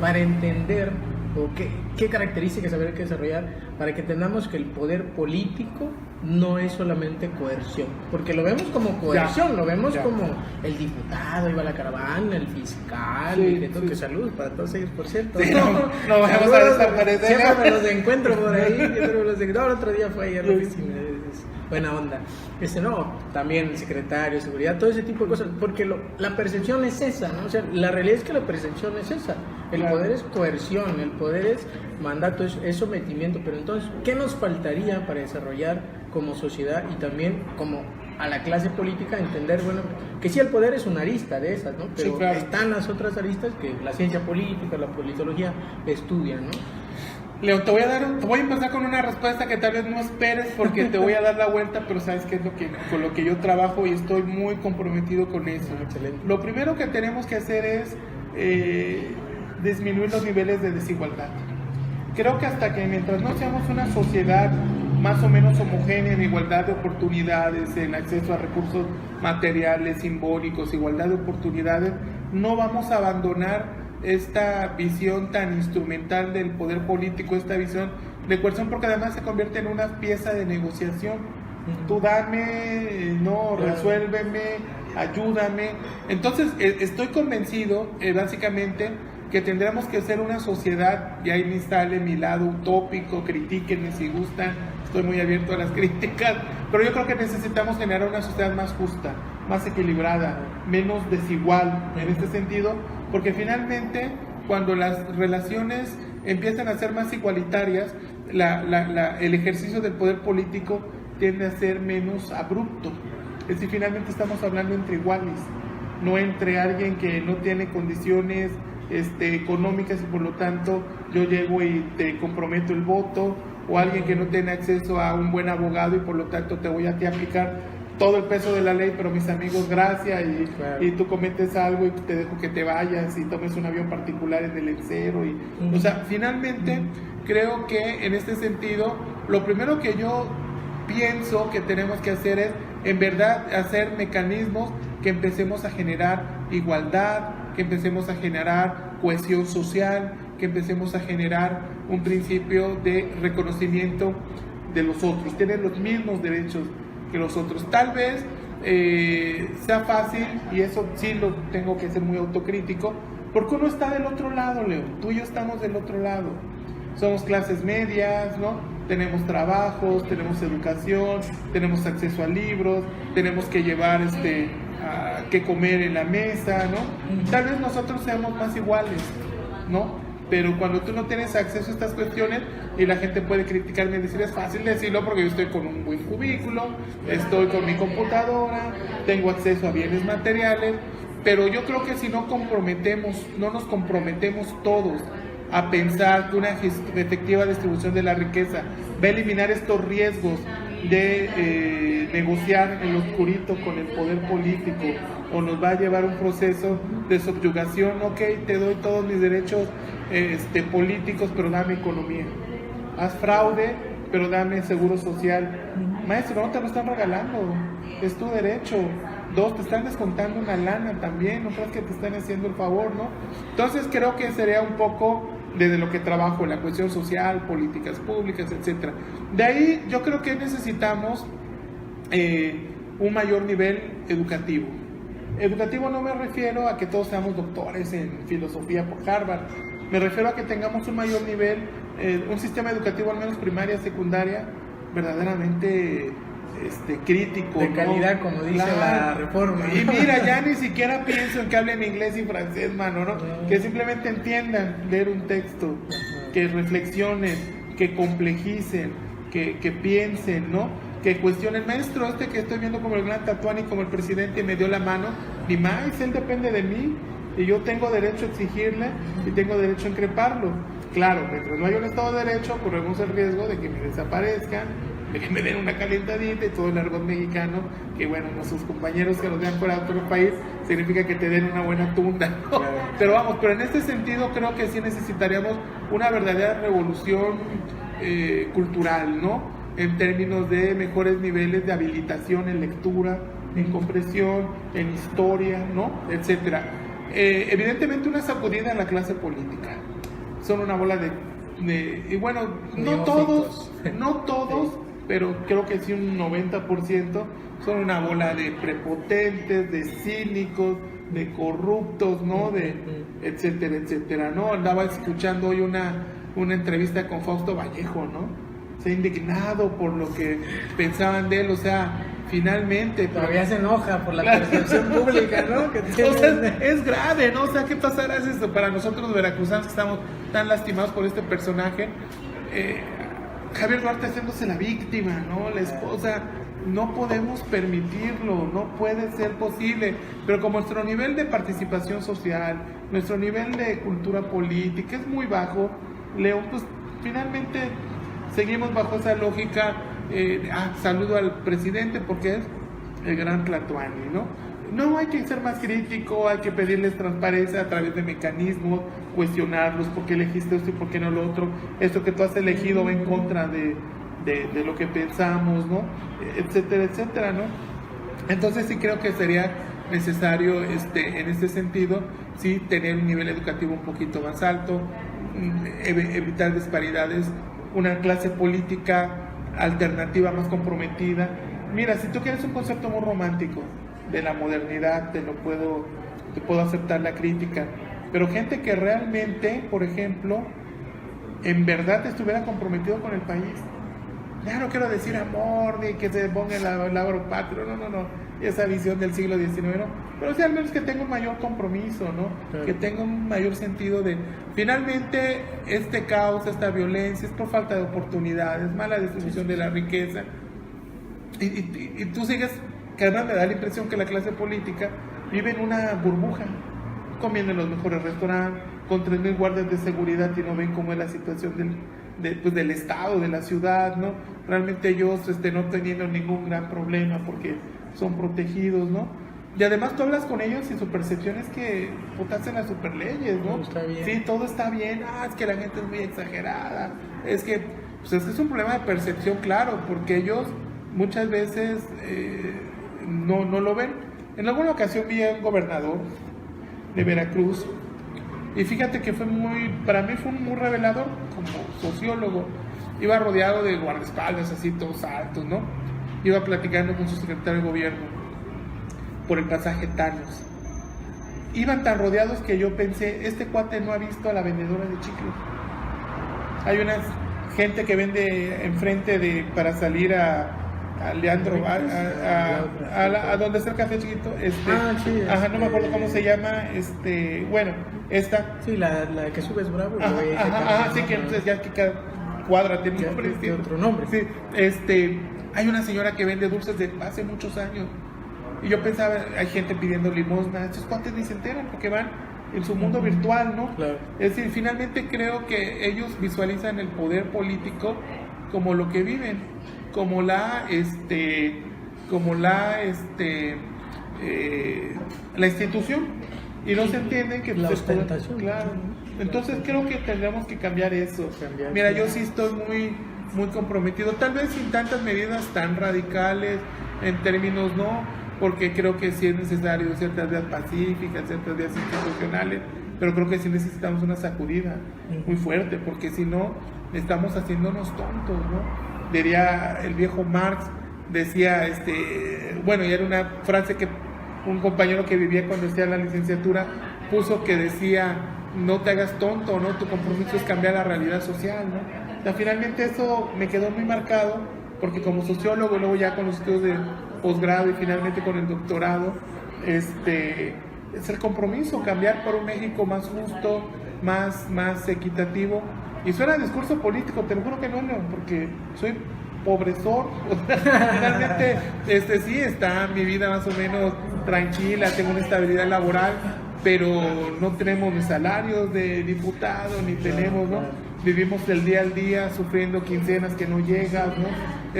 para entender, o qué características habría que desarrollar para que entendamos que el poder político no es solamente coerción? Porque lo vemos como coerción, lo vemos como el diputado, iba a la caravana, el fiscal, que salud para todos ellos, por cierto. Sí, no vamos a desaparecer. Siempre me los encuentro por ahí, el otro día fue ayer a la oficina. Buena onda. También el secretario de seguridad, todo ese tipo de cosas, porque la percepción es esa, ¿no? O sea, la realidad es que la percepción es esa. El poder es coerción, el poder es mandato, es sometimiento, pero entonces, ¿qué nos faltaría para desarrollar como sociedad y también como a la clase política entender, bueno, que sí el poder es una arista de esas, ¿no? Pero están las otras aristas que la ciencia política, la politología estudian, ¿no? Leo, te voy a empezar con una respuesta que tal vez no esperes porque te voy a dar la vuelta, pero sabes que es con lo que yo trabajo y estoy muy comprometido con eso. Excelente. Lo primero que tenemos que hacer es disminuir los niveles de desigualdad. Creo que hasta que mientras no seamos una sociedad más o menos homogénea en igualdad de oportunidades, en acceso a recursos materiales, simbólicos, igualdad de oportunidades, no vamos a abandonar esta visión tan instrumental del poder político, esta visión de coerción, porque además se convierte en una pieza de negociación. Tú dame, resuélveme, ayúdame. Entonces estoy convencido básicamente que tendremos que ser una sociedad, y ahí me sale mi lado utópico, critíquenme si gustan, estoy muy abierto a las críticas, pero yo creo que necesitamos generar una sociedad más justa, más equilibrada, menos desigual en este sentido, porque finalmente cuando las relaciones empiezan a ser más igualitarias, el ejercicio del poder político tiende a ser menos abrupto. Es decir, finalmente estamos hablando entre iguales, no entre alguien que no tiene condiciones económicas y por lo tanto yo llego y te comprometo el voto, o alguien que no tiene acceso a un buen abogado y por lo tanto te voy a ti a aplicar todo el peso de la ley, pero mis amigos, gracias, y tú cometes algo y te dejo que te vayas y tomes un avión particular en el Encero. O sea, finalmente creo que en este sentido, lo primero que yo pienso que tenemos que hacer es, en verdad, hacer mecanismos que empecemos a generar igualdad, que empecemos a generar cohesión social, que empecemos a generar un principio de reconocimiento de los otros, tienen los mismos derechos que los otros. Tal vez sea fácil, y eso sí lo tengo que ser muy autocrítico, porque uno está del otro lado, Leo, tú y yo estamos del otro lado, somos clases medias, ¿no? Tenemos trabajos, tenemos educación, tenemos acceso a libros, tenemos que llevar que comer en la mesa, ¿no? Tal vez nosotros seamos más iguales, ¿no? Pero cuando tú no tienes acceso a estas cuestiones, y la gente puede criticarme y decir, es fácil decirlo porque yo estoy con un buen cubículo, estoy con mi computadora, tengo acceso a bienes materiales, pero yo creo que si no nos comprometemos todos a pensar que una efectiva distribución de la riqueza va a eliminar estos riesgos de negociar en lo oscurito con el poder político, o nos va a llevar un proceso de subyugación. Ok, te doy todos mis derechos políticos, pero dame economía. Haz fraude, pero dame seguro social. Maestro, no te lo están regalando, es tu derecho. Dos, te están descontando una lana también, no creas que te están haciendo el favor, ¿no? Entonces creo que sería un poco desde lo que trabajo, en la cuestión social, políticas públicas, etcétera. De ahí yo creo que necesitamos un mayor nivel educativo. Educativo no me refiero a que todos seamos doctores en filosofía por Harvard, me refiero a que tengamos un mayor nivel, un sistema educativo, al menos primaria, secundaria, verdaderamente crítico, de calidad, ¿no? como dice la reforma. Y mira, ya ni siquiera pienso en que hablen inglés y francés, mano, ¿no? Que simplemente entiendan leer un texto, que reflexionen, que complejicen, que piensen, ¿no? Que cuestionen. Maestro, que estoy viendo como el gran Tatuani, como el presidente me dio la mano, ni más, él depende de mí y yo tengo derecho a exigirle y tengo derecho a increparlo. Claro, mientras no haya un Estado de Derecho, corremos el riesgo de que me desaparezcan, de que me den una calentadita y todo el argot mexicano, que bueno, nuestros compañeros que nos vean fuera de otro país, significa que te den una buena tunda, ¿no? Claro. Pero vamos, pero en este sentido creo que sí necesitaríamos una verdadera revolución cultural, ¿no? En términos de mejores niveles de habilitación en lectura, en comprensión, en historia, ¿no? Etcétera. Evidentemente una sacudida en la clase política. Son una bola y bueno, no todos, sí, pero creo que sí un 90% son una bola de prepotentes, de cínicos, de corruptos, ¿no? De etcétera, etcétera, ¿no? Andaba escuchando hoy una entrevista con Fausto Vallejo, ¿no? Se ha indignado por lo que pensaban de él, o sea, finalmente... Todavía se enoja por la percepción pública, ¿no? O sea, es grave, ¿no? O sea, ¿qué pasará para nosotros los veracruzanos que estamos tan lastimados por este personaje? Javier Duarte haciéndose la víctima, ¿no? La esposa, no podemos permitirlo, no puede ser posible, pero como nuestro nivel de participación social, nuestro nivel de cultura política es muy bajo, Leo, pues finalmente seguimos bajo esa lógica, saludo al presidente porque es el gran Tlatuani, ¿no? No, hay que ser más crítico, hay que pedirles transparencia a través de mecanismos, cuestionarlos, ¿por qué elegiste esto y por qué no lo otro? Esto que tú has elegido va en contra de lo que pensamos, ¿no? Etcétera, etcétera, ¿no? Entonces sí creo que sería necesario, en este sentido, sí tener un nivel educativo un poquito más alto, evitar disparidades, una clase política alternativa más comprometida. Mira, si tú quieres un concepto muy romántico de la modernidad, te puedo aceptar la crítica, pero gente que realmente, por ejemplo, en verdad estuviera comprometido con el país. Ya no quiero decir amor, ni que se ponga el labro patrio, no, esa visión del siglo XIX, ¿no? Pero sí al menos que tenga un mayor compromiso, ¿no? Claro. Que tenga un mayor sentido de... Finalmente, este caos, esta violencia, es por falta de oportunidades, mala distribución de la riqueza, y tú sigues, que además me da la impresión que la clase política vive en una burbuja, comiendo en los mejores restaurantes, con 3,000 guardias de seguridad y no ven cómo es la situación del estado, de la ciudad, ¿no? Realmente ellos no teniendo ningún gran problema porque son protegidos, ¿no? Y además tú hablas con ellos y su percepción es que hacen las superleyes, ¿no? Todo está bien. Sí, todo está bien, es que la gente es muy exagerada, es que es un problema de percepción, claro, porque ellos muchas veces no lo ven. En alguna ocasión vi a un gobernador de Veracruz y fíjate que para mí fue muy revelador como sociólogo. Iba rodeado de guardaespaldas así todos altos, ¿no? Iba platicando con su secretario de gobierno por el pasaje Thanos. Iban tan rodeados que yo pensé, este cuate no ha visto a la vendedora de chicles. Hay una gente que vende enfrente para salir a Leandro, a donde está el café chiquito, sí, no me acuerdo cómo se llama, bueno, esta. Sí, la que subes bravo. Sí, que entonces ya que cada cuadra tiene un nombre. Otro nombre. Sí, hay una señora que vende dulces de hace muchos años. Y yo pensaba, hay gente pidiendo limosna, estos cuates ni se enteran porque van en su mundo virtual, ¿no? Claro. Es decir, finalmente creo que ellos visualizan el poder político como lo que viven, como la institución, y no se entienden que la pues, ostentación. Claro. Entonces creo que tendremos que cambiar eso. Mira, yo sí estoy muy comprometido, tal vez sin tantas medidas tan radicales en términos, no, porque creo que sí es necesario ciertas vías pacíficas, ciertas vías institucionales, pero creo que sí necesitamos una sacudida muy fuerte, porque si no, estamos haciéndonos tontos, ¿no? Diría el viejo Marx, decía, bueno, y era una frase que un compañero que vivía cuando hacía la licenciatura puso, que decía, no te hagas tonto, ¿no? Tu compromiso es cambiar la realidad social, ¿no? O sea, finalmente eso me quedó muy marcado, porque como sociólogo, luego ya con los estudios de posgrado y finalmente con el doctorado, es el compromiso, cambiar por un México más justo, más equitativo. Y suena discurso político, te lo juro que no, porque soy pobresor. Finalmente, sí está mi vida más o menos tranquila, tengo una estabilidad laboral, pero no tenemos ni salarios de diputado, ni tenemos, ¿no? Vivimos del día al día sufriendo quincenas que no llegan, ¿no?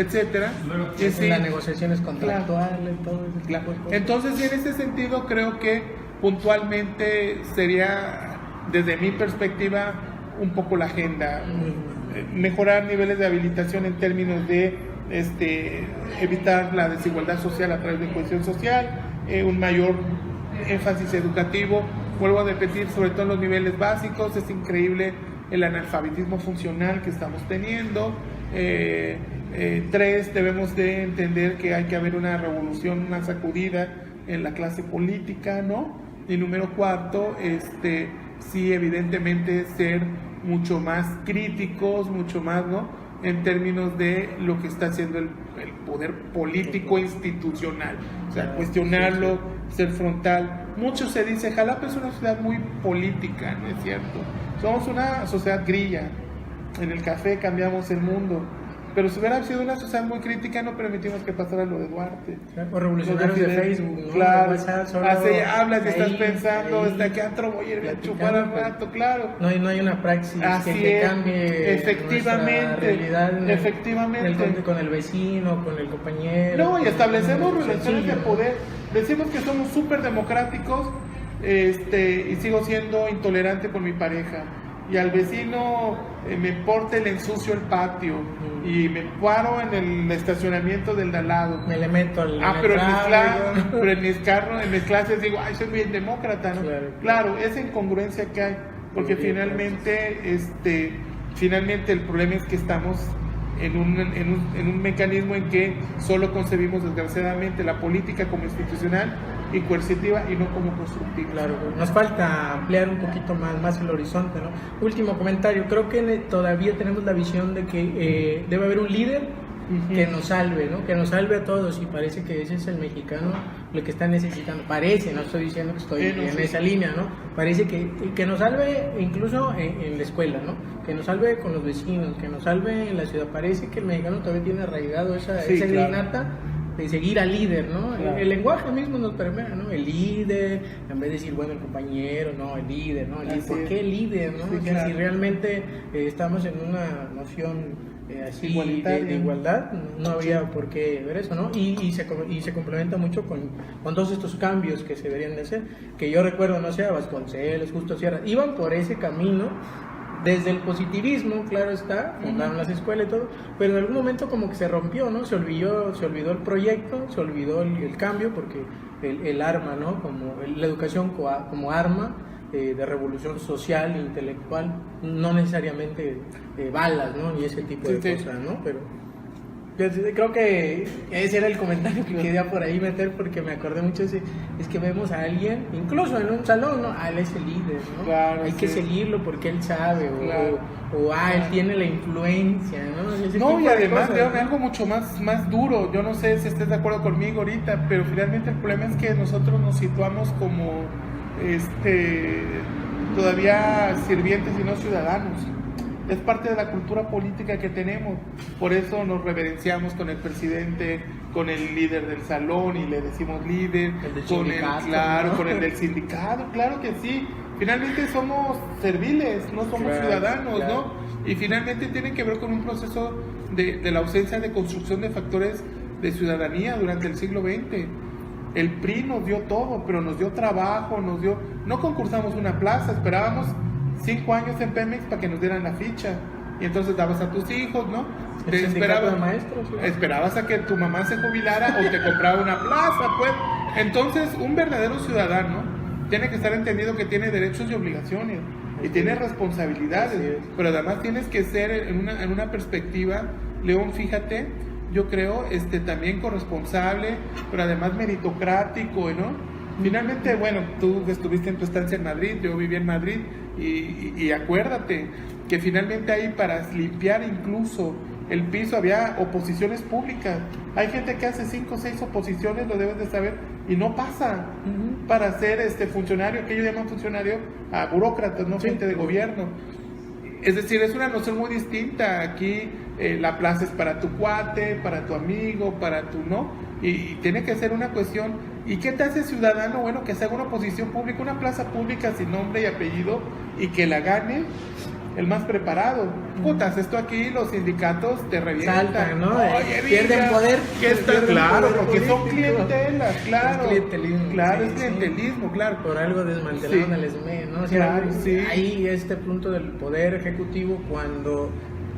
Etcétera. Y sí, las negociaciones contractuales, todo eso. Claro. Entonces, sí, en ese sentido, creo que puntualmente sería, desde mi perspectiva, un poco la agenda. Mejorar niveles de habilitación en términos de evitar la desigualdad social a través de cohesión social, un mayor énfasis educativo, vuelvo a repetir, sobre todo en los niveles básicos. Es increíble el analfabetismo funcional que estamos teniendo. 3, debemos de entender que hay que haber una revolución, una sacudida en la clase política, ¿no? Y número 4, sí, evidentemente ser mucho más críticos, mucho más, ¿no? En términos de lo que está haciendo el poder político institucional, o sea, cuestionarlo, ser frontal. Mucho se dice, Jalapa es una sociedad muy política, ¿no es cierto? Somos una sociedad grilla, en el café cambiamos el mundo, pero si hubiera sido una sociedad muy crítica, no permitimos que pasara lo de Duarte. O revolucionarios de Facebook, ¿no? Claro, así hablas y estás pensando, hasta que otro voy a ir a chupar al rato, claro. No hay una praxis así que te cambie efectivamente, realidad efectivamente. con el vecino, con el compañero. No, y establecemos relaciones de poder. Decimos que somos súper democráticos, y sigo siendo intolerante con mi pareja. Y al vecino me porte, le ensucio el patio y me paro en el estacionamiento del de al lado. Me le meto al pero en mis clases digo, soy bien demócrata, ¿no? Claro, esa incongruencia que hay, porque finalmente el problema es que estamos en un mecanismo en que solo concebimos desgraciadamente la política como institucional y coercitiva y no como constructiva. Claro, nos falta ampliar un poquito más el horizonte, ¿no? Último comentario, creo que todavía tenemos la visión de que debe haber un líder que nos salve, ¿no? Que nos salve a todos, y parece que ese es el mexicano lo que está necesitando. Parece, no estoy diciendo que estoy en esa línea, ¿no? Parece que nos salve incluso en la escuela, ¿no? Que nos salve con los vecinos, que nos salve en la ciudad. Parece que el mexicano todavía tiene arraigado esa grinata seguir al líder, ¿no? Claro. El lenguaje mismo nos permea, ¿no? El líder, en vez de decir, bueno, el compañero, no, el líder, ¿no? ¿Por qué el líder, no? Sí, O sea, claro. si realmente estamos en una noción así Igualitaria. de igualdad, no habría por qué ver eso, ¿no? Y se complementa mucho con todos estos cambios que se deberían de hacer, que yo recuerdo, no sé, a Vasconcelos, Justo Sierra, iban por ese camino desde el positivismo, claro está, fundaron las escuelas y todo, pero en algún momento como que se rompió, ¿no? Se olvidó el proyecto, se olvidó el cambio, porque el arma, ¿no? Como la educación como arma de revolución social e intelectual, no necesariamente balas, ¿no? Ni ese tipo de cosas, ¿no? Pero yo creo que ese era el comentario que quería por ahí meter, porque me acordé mucho es que vemos a alguien, incluso en un salón, ¿no? Él es el líder, ¿no? Claro, hay que seguirlo porque él sabe, Claro. Él tiene la influencia, ¿no? Ese tipo No, y de además cosas, veo ¿no? algo mucho más duro. Yo no sé si estés de acuerdo conmigo ahorita, pero finalmente el problema es que nosotros nos situamos como todavía sirvientes y no ciudadanos. Es parte de la cultura política que tenemos. Por eso nos reverenciamos con el presidente, con el líder del salón y le decimos líder, El del con sindicato, claro, ¿no? con el del sindicato, claro que sí. Finalmente somos serviles, no somos Claro, ciudadanos, claro. ¿no? Y finalmente tiene que ver con un proceso de la ausencia de construcción de factores de ciudadanía durante el siglo XX. El PRI nos dio todo, pero nos dio trabajo, no concursamos una plaza, esperábamos 5 años en Pemex para que nos dieran la ficha. Y entonces dabas a tus hijos, ¿no? El sindicato de maestros, ¿sí? Esperabas a que tu mamá se jubilara o te compraba una plaza, pues. Entonces, un verdadero ciudadano tiene que estar entendido que tiene derechos y obligaciones y tiene responsabilidades, Así es. pero además tienes que ser en una perspectiva, León, fíjate, yo creo, también corresponsable, pero además meritocrático, ¿no? Finalmente, bueno, tú estuviste en tu estancia en Madrid, yo viví en Madrid, y acuérdate que finalmente ahí para limpiar incluso el piso había oposiciones públicas. Hay gente que hace 5 o 6 oposiciones, lo debes de saber, y no pasa para ser funcionario, que ellos llaman funcionario a burócratas, no gente de gobierno. Es decir, es una noción muy distinta. Aquí la plaza es para tu cuate, para tu amigo, para tu no, y tiene que ser una cuestión. ¿Y qué te hace ciudadano? Bueno, que se haga una posición pública, una plaza pública sin nombre y apellido, y que la gane el más preparado. Putas, esto aquí los sindicatos te revientan, Saltan, ¿no? Oye, Pierden mira, poder, que está pierden claro, poder porque son político. clientelas, claro. Es clientelismo, Claro, sí, es clientelismo, claro. Por algo desmantelaron Sí. al SME, ¿no? O sea, Claro, sí. ahí este punto del poder ejecutivo, cuando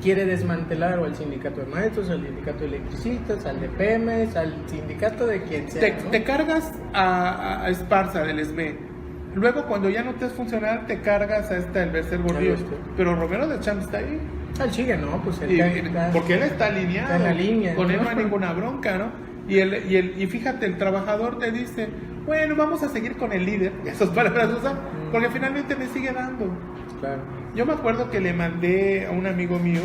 quiere desmantelar o al sindicato de maestros, al sindicato de electricistas, al de Pemex, al sindicato de quien sea, ¿no? Te cargas a Esparza del SME. Luego, cuando ya no te es funcional, te cargas a el Bercer Gordillo. Alberto. Pero Romero de Champs está ahí. Él sigue, ¿no? Pues él Y- está- porque él está alineado. está en la línea, Con él ¿no? no hay ninguna bronca, ¿no? Y fíjate, el trabajador te dice, bueno, vamos a seguir con el líder. Esas palabras usa, porque finalmente me sigue dando. Claro. Yo me acuerdo que le mandé a un amigo mío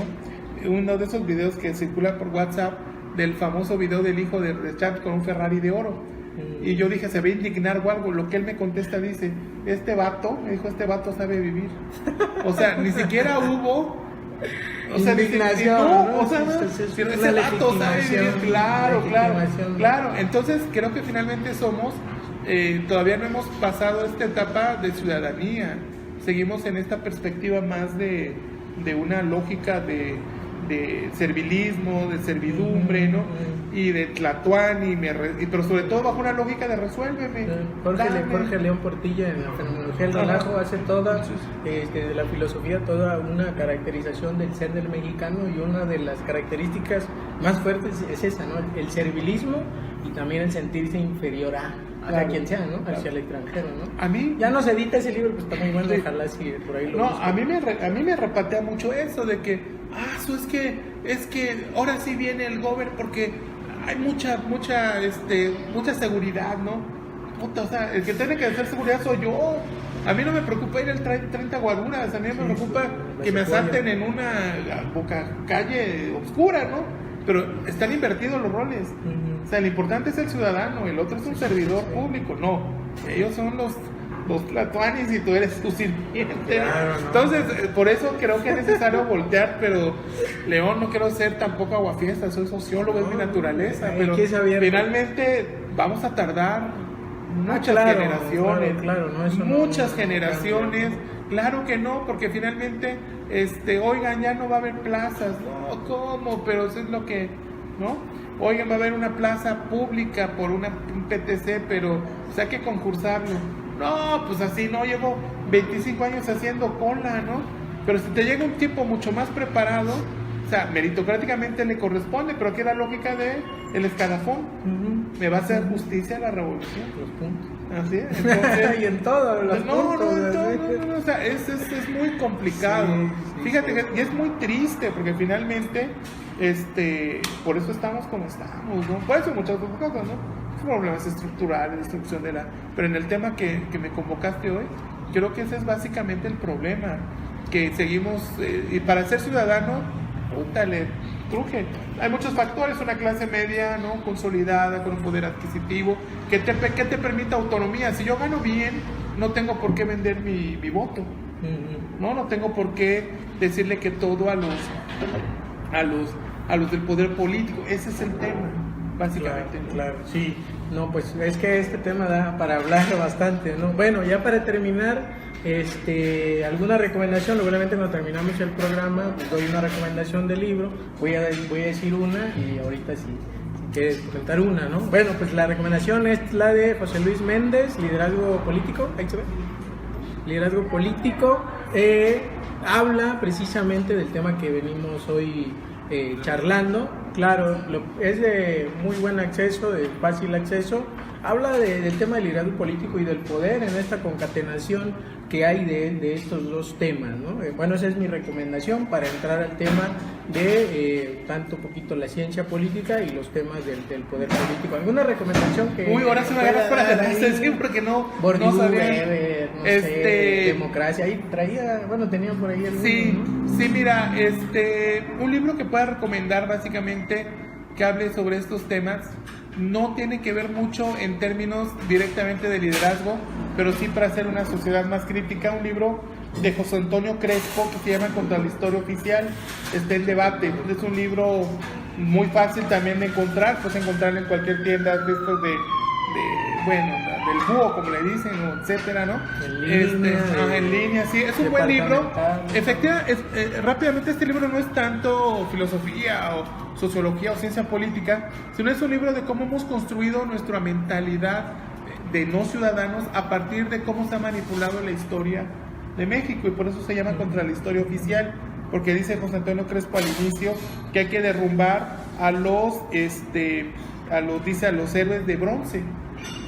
uno de esos videos que circula por WhatsApp del famoso video del hijo de Champs con un Ferrari de oro. Y yo dije, se va a indignar o algo. Lo que él me contesta dice, este vato sabe vivir. O sea, ni siquiera hubo... O sea, Indignación, no, ¿no? o sea, Es pero una ese vato sabe vivir. legitimación, Claro. legitimación. Entonces creo que finalmente todavía no hemos pasado esta etapa de ciudadanía. Seguimos en esta perspectiva más de una lógica de servilismo, de servidumbre, ¿no? Y de tlatoani, pero sobre todo bajo una lógica de resuélveme. Dame. Jorge León Portilla, en la fenomenología del relajo, hace toda, de la filosofía, toda una caracterización del ser del mexicano, y una de las características más fuertes es esa, ¿no? El servilismo y también el sentirse inferior a Claro, quien sea, ¿no? claro. Hacia el extranjero, ¿no? A mí, Ya no se edita ese libro, pues está muy bueno, Sí. ojalá si por ahí lo no, busquen. a mí me repatea mucho eso de que, eso es que ahora sí viene el gober porque hay mucha seguridad, ¿no? Puta, o sea, el que tiene que hacer seguridad soy yo. A mí no me preocupa ir al 30 guaruras, a mí me preocupa que me asalten en una calle oscura, ¿no? Pero están invertidos los roles. O sea, lo importante es el ciudadano, el otro es un servidor público. No, ellos son los tlatoanis y tú eres tu sirviente. Claro, ¿no? Entonces, por eso creo que es necesario voltear, pero León, no quiero ser tampoco aguafiesta, soy sociólogo, es mi naturaleza, hay pero que saber. finalmente vamos a tardar muchas claro, generaciones, claro, no, eso muchas no generaciones, cambia. claro que no, porque finalmente, oigan, ya no va a haber plazas, no, ¿cómo? Pero eso es lo que, ¿no? Oigan, va a haber una plaza pública por un PTC, pero pues hay que concursarlo. No, pues así no, llevo 25 años haciendo cola, ¿no? Pero si te llega un tipo mucho más preparado, o sea, meritocráticamente le corresponde, pero aquí la lógica de el escalafón, me va a hacer justicia a la revolución. Los puntos. Así es, entonces... Y en todo, los puntos, no, o sea, es muy complicado. Sí, Fíjate sí. que y es muy triste, porque finalmente, por eso estamos como estamos, ¿no? Por eso muchas otras cosas, ¿no? Problemas estructurales, destrucción de la... Pero en el tema que me convocaste hoy, creo que ese es básicamente el problema, que seguimos, y para ser ciudadano, puta, le truje. Hay muchos factores, una clase media, ¿no? Consolidada, con un poder adquisitivo, que te permita autonomía. Si yo gano bien, no tengo por qué vender mi voto, no tengo por qué decirle que todo a los del poder político. Ese es el tema, básicamente. Claro, sí. No, pues es que este tema da para hablar bastante, ¿no? Bueno, ya para terminar, alguna recomendación. Seguramente cuando terminamos el programa, pues doy una recomendación de libro. Voy a decir una y ahorita si quieres comentar una, ¿no? Bueno, pues la recomendación es la de José Luis Méndez, Liderazgo Político. Ahí se ve. Liderazgo Político. Habla precisamente del tema que venimos hoy charlando. Claro, es de muy buen acceso, de fácil acceso. Habla del tema del liderazgo político y del poder en esta concatenación que hay de estos dos temas, ¿no? Bueno, esa es mi recomendación para entrar al tema de tanto poquito la ciencia política y los temas del poder político. ¿Alguna recomendación que... Uy, ahora se me agarras para atrás, sí, porque no sabía. Weber, no sé, democracia, ahí traía, bueno, tenía por ahí alguno, sí, ¿no? Sí, mira, un libro que pueda recomendar básicamente que hable sobre estos temas. No tiene que ver mucho en términos directamente de liderazgo, pero sí para hacer una sociedad más crítica. Un libro de José Antonio Crespo que se llama Contra la Historia Oficial, está en debate. Es un libro muy fácil también de encontrar, puedes encontrarlo en cualquier tienda de estos del búho, como le dicen, etcétera, ¿no? En línea, sí, es un buen libro. Efectivamente, rápidamente, este libro no es tanto filosofía o sociología o ciencia política, sino es un libro de cómo hemos construido nuestra mentalidad de no ciudadanos a partir de cómo se ha manipulado la historia de México, y por eso se llama Contra la Historia Oficial, porque dice José Antonio Crespo al inicio que hay que derrumbar a los héroes de bronce.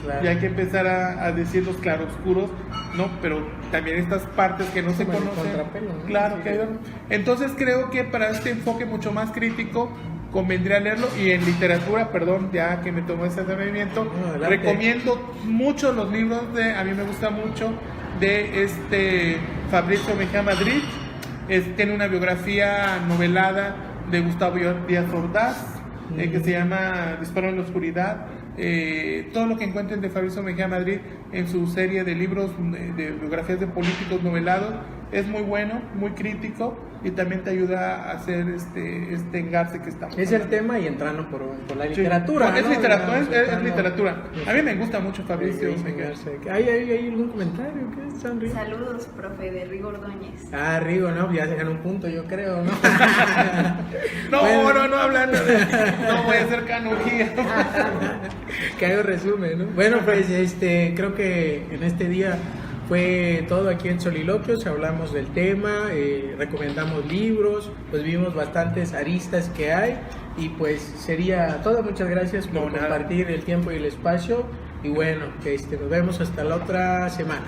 Claro. Y hay que empezar a decir los claroscuros, ¿no? Pero también estas partes que no se conocen. ¿No? Claro, sí, que entonces creo que para este enfoque mucho más crítico convendría leerlo. Y en literatura, perdón, ya que me tomó ese atrevimiento, recomiendo mucho los libros a mí me gusta mucho, de Fabricio Mejía Madrid. Tiene una biografía novelada de Gustavo Díaz Ordaz, que se llama Disparo en la Oscuridad. Todo lo que encuentren de Fabricio Mejía Madrid en su serie de libros de biografías de políticos novelados es muy bueno, muy crítico, y también te ayuda a hacer este engarce que estamos es hablando. El tema, y entrando por la literatura, sí. No, ¿no? Es literatura. A mí me gusta mucho Fabricio Mejía. ¿Hay algún comentario? ¿Qué es, Sanri? Saludos, profe, de Rigo Ordóñez. Rigo, no, ya se ganó un punto, yo creo, ¿no? No hablando no voy a hacer canonía. Que hago resumen, ¿no? Bueno, pues creo que en este día fue todo aquí en Soliloquios. Hablamos del tema, recomendamos libros, pues vimos bastantes aristas que hay, y pues sería todo. Muchas gracias por compartir el tiempo y el espacio, y bueno, nos vemos hasta la otra semana.